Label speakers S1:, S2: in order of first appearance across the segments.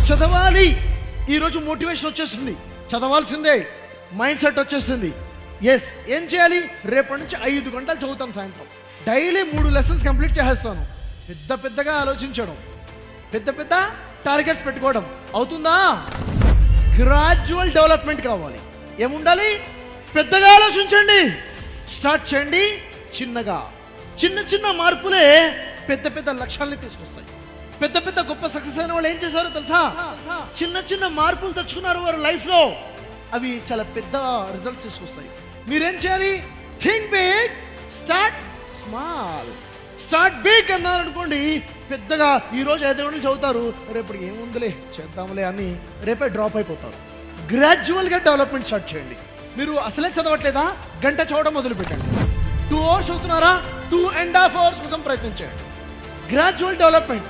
S1: చదవాలి. ఈరోజు మోటివేషన్ వచ్చేసింది, చదవాల్సిందే మైండ్ సెట్ వచ్చేసింది. ఎస్, ఏం చేయాలి? రేపటి నుంచి 5 గంటలు చదువుతాను సాయంత్రం. డైలీ 3 లెసన్స్ కంప్లీట్ చేసేస్తాను. పెద్దగా ఆలోచించడం, పెద్ద టార్గెట్స్ పెట్టుకోవడం అవుతుందా? గ్రాడ్యువల్ డెవలప్మెంట్ కావాలి. ఏముండాలి? పెద్దగా ఆలోచించండి, స్టార్ట్ చేయండి చిన్నగా. చిన్న మార్పులే పెద్ద లక్ష్యాలని తీసుకొస్తాయి. పెద్ద గొప్ప సక్సెస్ అయిన వాళ్ళు ఏం చేశారో తెలుసా? చిన్న మార్పులు తెచ్చుకున్నారు వారి లైఫ్లో. అవి చాలా పెద్ద రిజల్ట్స్ తీసుకొస్తాయి. మీరేం చేయాలి? Think big, start small. Start big అన్నారు అనుకోండి, పెద్దగా ఈరోజు 5 గంటలు చదువుతారు, రేపటికి ఏముందిలే చేద్దాంలే అని రేపే డ్రాప్ అయిపోతారు. గ్రాడ్యువల్గా డెవలప్మెంట్ స్టార్ట్ చేయండి. మీరు అసలే చదవట్లేదా? గంట చదవడం మొదలు పెట్టండి. 2 అవర్స్ చదువుతున్నారా? 2.5 అవర్స్ కోసం ప్రయత్నించండి. Gradual development,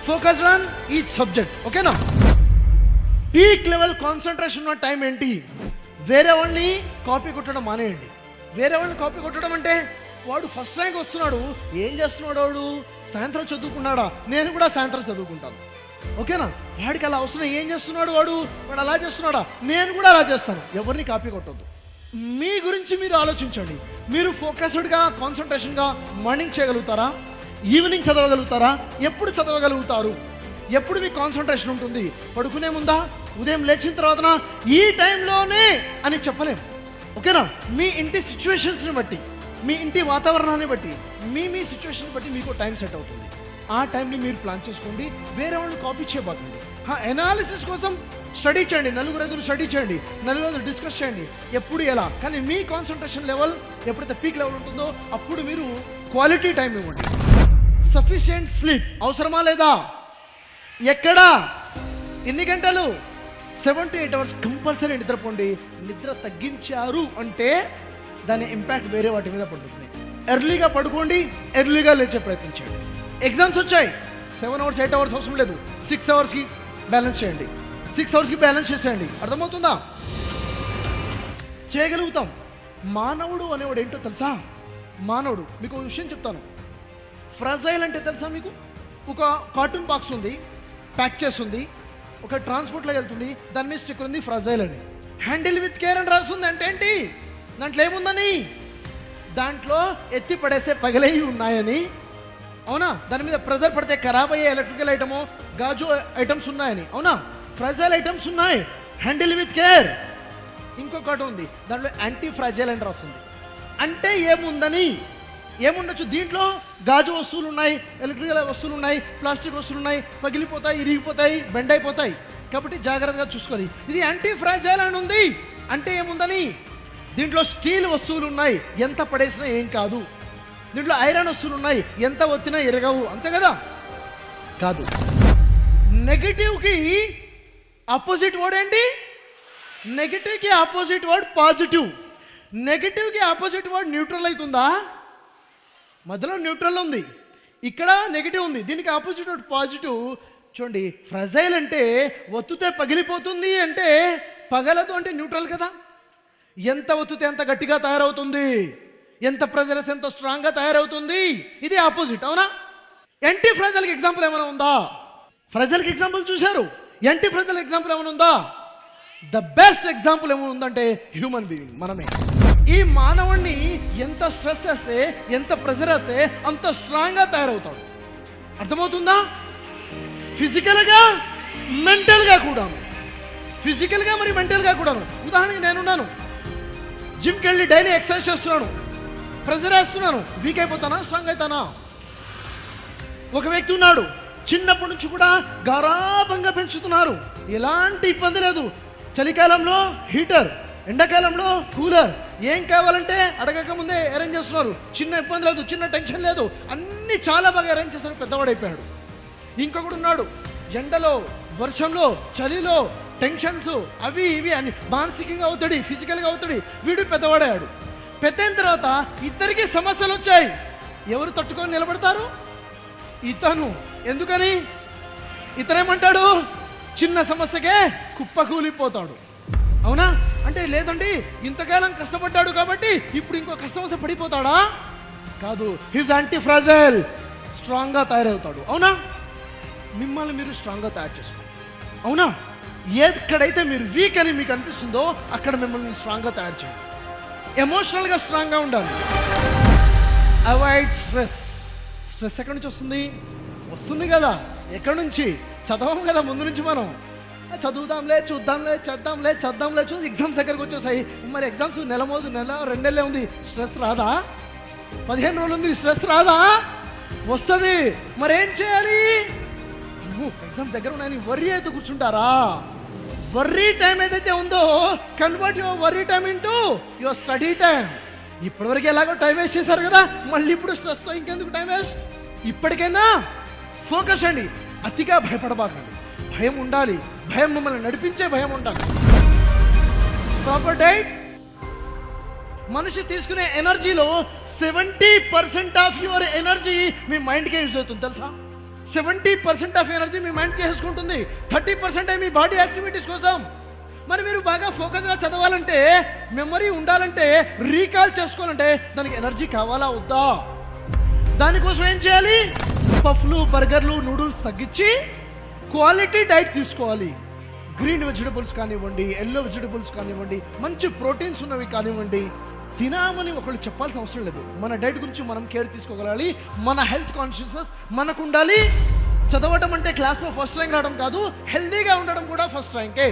S1: focused on each subject. ఓకేనా? పీక్ లెవెల్ కాన్సన్ట్రేషన్ ఉన్న టైం ఏంటి? వేరే వాళ్ళని కాపీ కొట్టడం మానేయండి. వేరే వాళ్ళని కాపీ కొట్టడం అంటే, వాడు ఫస్ట్ ర్యాంక్ వస్తున్నాడు, ఏం చేస్తున్నాడు వాడు? సాయంత్రం చదువుకున్నాడా? నేను కూడా సాయంత్రం చదువుకుంటాను. ఓకేనా? వాడికి అలా అవసరం, ఏం చేస్తున్నాడు వాడు అలా చేస్తున్నాడా? నేను కూడా అలా చేస్తాను. ఎవరిని కాపీ కొట్టొద్దు. మీ గురించి మీరు ఆలోచించండి. మీరు ఫోకస్డ్గా, కాన్సన్ట్రేషన్గా మార్నింగ్ చేయగలుగుతారా? ఈవినింగ్ చదవగలుగుతారా? ఎప్పుడు చదవగలుగుతారు? ఎప్పుడు మీకు కాన్సన్ట్రేషన్ ఉంటుంది? పడుకునే ముందా? ఉదయం లేచిన తర్వాతనా? ఈ టైంలోనే అని చెప్పలేము. ఓకేనా? మీ ఇంటి సిచ్యువేషన్స్ని బట్టి, మీ ఇంటి వాతావరణాన్ని బట్టి, మీ సిచ్యువేషన్ బట్టి మీకు టైం సెట్ అవుతుంది. ఆ టైంని మీరు ప్లాన్ చేసుకోండి. వేరే వాళ్ళని కాపీ చేయబాకండి. ఎనాలిసిస్ కోసం స్టడీ చేయండి, 4 స్టడీ చేయండి, 4 డిస్కస్ చేయండి, ఎప్పుడు ఎలా. కానీ మీ కాన్సన్ట్రేషన్ లెవెల్ ఎప్పుడైతే పీక్ లెవెల్ ఉంటుందో అప్పుడు మీరు క్వాలిటీ టైం ఇవ్వండి. సఫిషియెంట్ స్లీప్ అవసరమా లేదా? ఎక్కడా? ఎన్ని గంటలు? 7 to 8 అవర్స్ కంపల్సరీ నిద్రపోండి. నిద్ర తగ్గించారు అంటే దాని ఇంపాక్ట్ వేరే వాటి మీద పడుతుంది. ఎర్లీగా పడుకోండి, ఎర్లీగా లేచే ప్రయత్నించండి. ఎగ్జామ్స్ వచ్చాయి, 7 అవర్స్ 8 అవర్స్ అవసరం లేదు, 6 అవర్స్కి బ్యాలెన్స్ చేయండి. 6 అవర్స్కి బ్యాలెన్స్ చేసేయండి. అర్థమవుతుందా? చేయగలుగుతాం. మానవుడు అనేవాడు ఏంటో తెలుసా? మానవుడు, మీకు ఒక విషయం చెప్తాను. ఫ్రజైల్ అంటే తెలుసా మీకు? ఒక కార్టూన్ బాక్స్ ఉంది, ప్యాక్ చేస్తుంది, ఒక ట్రాన్స్పోర్ట్లో వెళ్తుంది, దాని మీద స్టిక్కర్ ఉంది ఫ్రజైల్ అని. హ్యాండిల్ విత్ కేర్ అని రాస్తుంది. అంటే ఏంటి? దాంట్లో ఏముందని? దాంట్లో ఎత్తి పడేసే పగిలేవి ఉన్నాయని. అవునా? దాని మీద ప్రెజర్ పడితే ఖరాబ్ అయ్యే ఎలక్ట్రికల్ ఐటము, గాజు ఐటమ్స్ ఉన్నాయని. అవునా? ఫ్రజైల్ ఐటమ్స్ ఉన్నాయి. Handle with care. ఇంకొకటి ఉంది, దాంట్లో యాంటీ ఫ్రజైల్ అని రాస్తుంది. అంటే ఏముందని? ఏముండొచ్చు? దీంట్లో గాజు వస్తువులు ఉన్నాయి, ఎలక్ట్రికల్ వస్తువులు ఉన్నాయి, ప్లాస్టిక్ వస్తువులు ఉన్నాయి, పగిలిపోతాయి, ఇరిగిపోతాయి, బెండ్ అయిపోతాయి. కాబట్టి జాగ్రత్తగా చూసుకోవాలి. ఇది యాంటీ ఫ్రాజైల్ అని ఉంది అంటే ఏముందని? దీంట్లో స్టీల్ వస్తువులు ఉన్నాయి, ఎంత పడేసినా ఏం కాదు. దీంట్లో ఐరన్ వస్తువులు ఉన్నాయి, ఎంత ఒత్తినా ఎరగవు. అంతే కదా? కాదు. నెగిటివ్కి ఆపోజిట్ వర్డ్ ఏంటి? నెగిటివ్కి ఆపోజిట్ వర్డ్ పాజిటివ్. నెగిటివ్కి ఆపోజిట్ వర్డ్ న్యూట్రల్ అవుతుందా? మధ్యలో న్యూట్రల్ ఉంది, ఇక్కడ నెగిటివ్ ఉంది. దీనికి ఆపోజిట్ వర్డ్ పాజిటివ్. చూడండి, ఫ్రజైల్ అంటే ఒత్తుతే పగిలిపోతుంది, అంటే పగలదు అంటే న్యూట్రల్ కదా. ఎంత ఒత్తుతే ఎంత గట్టిగా తయారవుతుంది, ఎంత ప్రెజర్ ఎంత స్ట్రాంగ్గా తయారవుతుంది. ఇది ఆపోజిట్. అవునా? యాంటీ ఫ్రజైల్కి ఎగ్జాంపుల్ ఏమైనా ఉందా? ఫ్రజైల్కి ఎగ్జాంపుల్ చూశారు, యాంటీ ఫ్రజైల్ ఎగ్జాంపుల్ ఏమైనా ఉందా? ద బెస్ట్ ఎగ్జాంపుల్ ఏమైనా ఉందంటే హ్యూమన్ బీయింగ్, మనమే. ఈ మానవుణ్ణి ఎంత స్ట్రెస్ వేస్తే, ఎంత ప్రెజర్ వేస్తే అంత స్ట్రాంగ్గా తయారవుతాడు. అర్థమవుతుందా? ఫిజికల్గా, మెంటల్గా కూడాను. ఫిజికల్గా మరి మెంటల్గా కూడాను. ఉదాహరణకి నేనున్నాను, జిమ్కి వెళ్ళి డైలీ ఎక్సర్సైజ్ చేస్తున్నాను, ప్రెజర్ వేస్తున్నాను, వీక్ అయిపోతానా, స్ట్రాంగ్ అవుతానా? ఒక వ్యక్తి ఉన్నాడు, చిన్నప్పటి నుంచి కూడా గారాబంగా పెంచుతున్నారు, ఎలాంటి ఇబ్బంది లేదు. చలికాలంలో హీటర్, ఎండాకాలంలో కూలర్, ఏం కావాలంటే అడగక ముందే అరేంజ్ చేస్తున్నారు. చిన్న ఇబ్బంది లేదు, చిన్న టెన్షన్ లేదు, అన్నీ చాలా బాగా అరేంజ్ చేస్తున్నారు. పెద్దవాడైపోయాడు. ఇంకొకడు ఉన్నాడు, ఎండలో, వర్షంలో, చలిలో టెన్షన్స్ అవి ఇవి అని మానసికంగా అవుతాడు, ఫిజికల్గా అవుతాడు. వీడు పెద్దవాడాడు. పెద్ద అయిన తర్వాత ఇద్దరికి సమస్యలు వచ్చాయి. ఎవరు తట్టుకొని నిలబడతారు? ఇతను. ఎందుకని? ఇతనేమంటాడు? చిన్న సమస్యకే కుప్పకూలిపోతాడు. అవునా? అంటే లేదండి, ఇంతకాలం కష్టపడ్డాడు కాబట్టి ఇప్పుడు ఇంకో కష్టం వస్తే పడిపోతాడా? కాదు, హిజ్ యాంటీ ఫ్రాజైల్, స్ట్రాంగ్గా తయారవుతాడు. అవునా? మిమ్మల్ని మీరు స్ట్రాంగ్గా తయారు చేసుకోండి. అవునా? ఎక్కడైతే మీరు వీక్ అని మీకు అనిపిస్తుందో అక్కడ మిమ్మల్ని స్ట్రాంగ్గా తయారు చేయండి. ఎమోషనల్గా స్ట్రాంగ్గా ఉండాలి. Avoid stress. స్ట్రెస్ ఎక్కడి నుంచి వస్తుంది కదా, ఎక్కడి నుంచి? చదవం కదా ముందు నుంచి మనం. చదువుదాంలే, చేద్దాంలే చూసి ఎగ్జామ్స్ దగ్గరకు వచ్చేసాయి. మరి ఎగ్జామ్స్ నెల 2 నెలలే ఉంది. స్ట్రెస్ రాదా? 15 రోజులు ఉంది, స్ట్రెస్ రాదా? వస్తుంది. మరి ఏం చేయాలి? ఎగ్జామ్స్ దగ్గర ఉన్నాయని వర్రీ అయితే కూర్చుంటారా? వర్రీ టైం ఏదైతే ఉందో convert your worry time into your study time. ఇప్పటివరకు ఎలాగో టైం వేస్ట్ చేశారు కదా, మళ్ళీ ఇప్పుడు స్ట్రెస్తో ఇంకెందుకు టైం వేస్ట్? ఇప్పటికైనా ఫోకస్ అండి. అతిగా భయపడబాకండి. భయం ఉండాలి. భయం మిమ్మల్ని నడిపించే భయం ఉండాలి. Proper diet. మనిషి తీసుకునే ఎనర్జీలో 70% ఆఫ్ యువర్ ఎనర్జీ మీ మైండ్కే యూజ్ అవుతుంది తెలుసా? 70% ఆఫ్ ఎనర్జీ మీ మైండ్కి వేసుకుంటుంది. 30% మీ బాడీ యాక్టివిటీస్ కోసం. మరి మీరు బాగా ఫోకస్గా చదవాలంటే, మెమరీ ఉండాలంటే, రీకాల్ చేసుకోవాలంటే దానికి ఎనర్జీ కావాలా వద్దా? దానికోసం ఏం చేయాలి? పఫ్లు, బర్గర్లు, నూడిల్స్ తగ్గించి క్వాలిటీ డైట్ తీసుకోవాలి. గ్రీన్ వెజిటబుల్స్ కానివ్వండి, ఎల్లో వెజిటబుల్స్ కానివ్వండి, మంచి ప్రోటీన్స్ ఉన్నవి కానివ్వండి తినామని ఒకళ్ళు చెప్పాల్సిన అవసరం లేదు. మన డైట్ గురించి మనం కేర్ తీసుకోగలాలి. మన హెల్త్ కాన్షియస్నెస్ మనకు ఉండాలి. చదవటం అంటే క్లాస్లో ఫస్ట్ ర్యాంక్ రావడం కాదు, హెల్తీగా ఉండడం కూడా ఫస్ట్ ర్యాంకే.